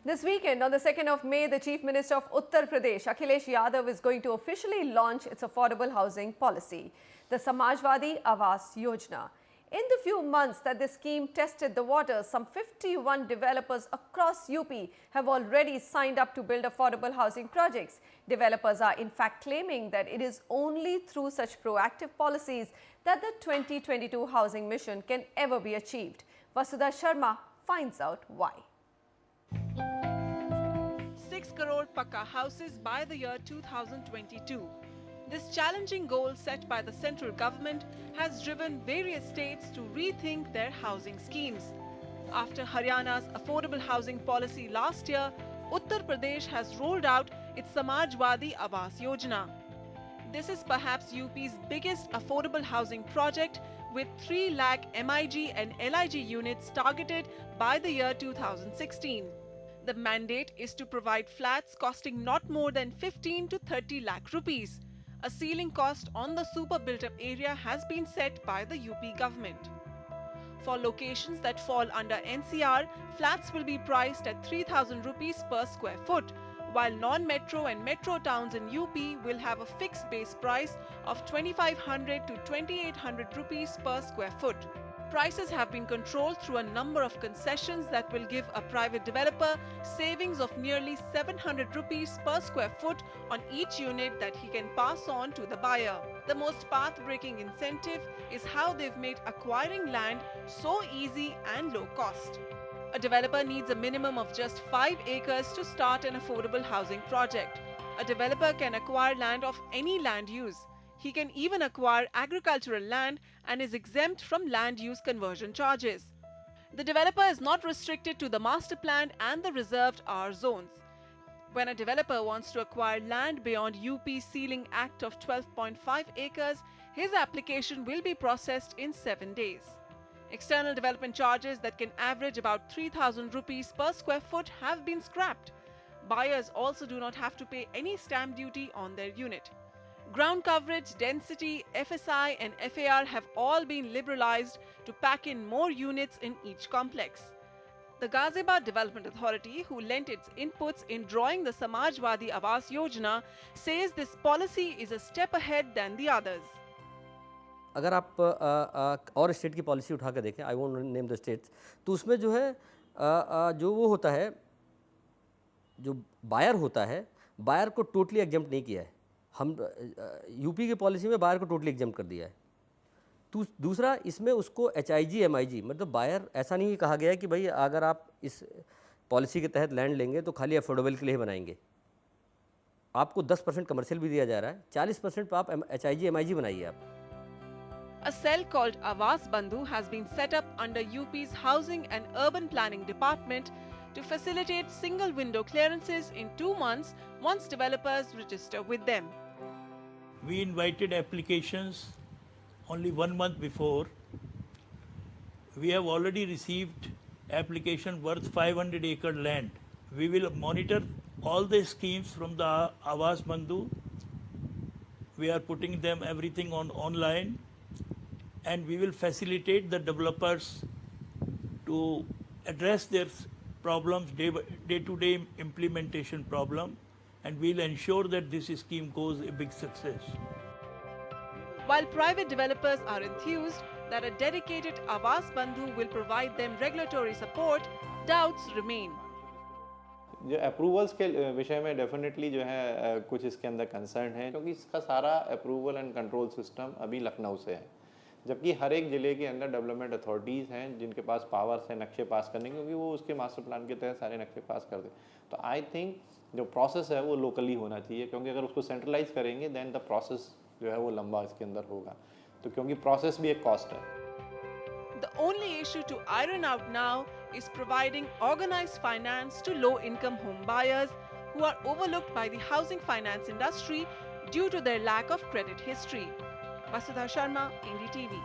This weekend, on the 2nd of May, the Chief Minister of Uttar Pradesh, Akhilesh Yadav, is going to officially launch its affordable housing policy, the Samajwadi Awas Yojana. In the few months that this scheme tested the waters, some 51 developers across UP have already signed up to build affordable housing projects. Developers are in fact claiming that it is only through such proactive policies that the 2022 housing mission can ever be achieved. Vasudha Sharma finds out why. 6 crore Pakka houses by the year 2022. This challenging goal set by the central government has driven various states to rethink their housing schemes. After Haryana's affordable housing policy last year, Uttar Pradesh has rolled out its Samajwadi Awas Yojana. This is perhaps UP's biggest affordable housing project, with 3 lakh MIG and LIG units targeted by the year 2016. The mandate is to provide flats costing not more than 15 to 30 lakh rupees. A ceiling cost on the super built-up area has been set by the UP government. For locations that fall under NCR, flats will be priced at 3,000 rupees per square foot, while non-metro and metro towns in UP will have a fixed base price of 2,500 to 2,800 rupees per square foot. Prices have been controlled through a number of concessions that will give a private developer savings of nearly 700 rupees per square foot on each unit that he can pass on to the buyer. The most path-breaking incentive is how they've made acquiring land so easy and low cost. A developer needs a minimum of just 5 acres to start an affordable housing project. A developer can acquire land of any land use. He can even acquire agricultural land and is exempt from land use conversion charges. The developer is not restricted to the master plan and the reserved R zones. When a developer wants to acquire land beyond UP's Ceiling Act of 12.5 acres, his application will be processed in 7 days. External development charges that can average about 3,000 rupees per square foot have been scrapped. Buyers also do not have to pay any stamp duty on their unit. Ground coverage, density, FSI and FAR have all been liberalized to pack in more units in each complex. The Ghaziabad Development Authority, who lent its inputs in drawing the Samajwadi Awas Yojana, says this policy is a step ahead than the others. अगर आप और state की policy उठा कर देखें, I won't name the states, तो उसमें जो है जो वो होता है, जो बायर होता है, बायर को टोटली एग्जम्प्ट नहीं किया है. हम यूपी की पॉलिसी में बायर को टोटली एग्जम्प्ट कर दिया है. दूसरा, इसमें उसको HIG MIG मतलब बायर ऐसा नहीं कहा गया है कि भाई अगर आप इस पॉलिसी के तहत लैंड लेंगे तो खाली अफोर्डेबल के लिए बनाएंगे. आपको 10% कमर्शियल भी दिया जा रहा है, 40% पर आप HIG MIG बनाइए आप. A cell called Awas Bandhu has been set up under UP's Housing and Urban Planning Department to facilitate single window clearances in 2 months once developers register with them. We invited applications only 1 month before. We have already received application worth 500 acre land. We will monitor all the schemes from the Awas Bandhu. We are putting them everything online, and we will facilitate the developers to address their problems, day-to-day implementation problem, and we'll ensure that this scheme goes a big success. While private developers are enthused that a dedicated Awas Bandhu will provide them regulatory support, doubts remain. जो approvals के विषय में definitely जो है कुछ इसके अंदर concern है, क्योंकि इसका सारा अप्रूवल एंड कंट्रोल सिस्टम अभी लखनऊ से है, जबकि हर एक ज़िले के अंदर डेवलपमेंट अथॉरिटीज़ हैं जिनके पास पावर्स हैं नक्शे पास करने के, क्योंकि वो उसके मास्टर प्लान के तहत सारे नक्शे पास कर दें. तो आई थिंक जो प्रोसेस है वो लोकली होना चाहिए, क्योंकि अगर उसको सेंट्रलाइज करेंगे देन द प्रोसेस जो है वो लंबा इसके अंदर होगा. तो क्योंकि प्रोसेस भी एक कॉस्ट है. The only issue to iron out now is providing organized finance to low-income home buyers who are overlooked by the housing finance industry due to their lack of credit history. Vasudha Sharma, NDTV.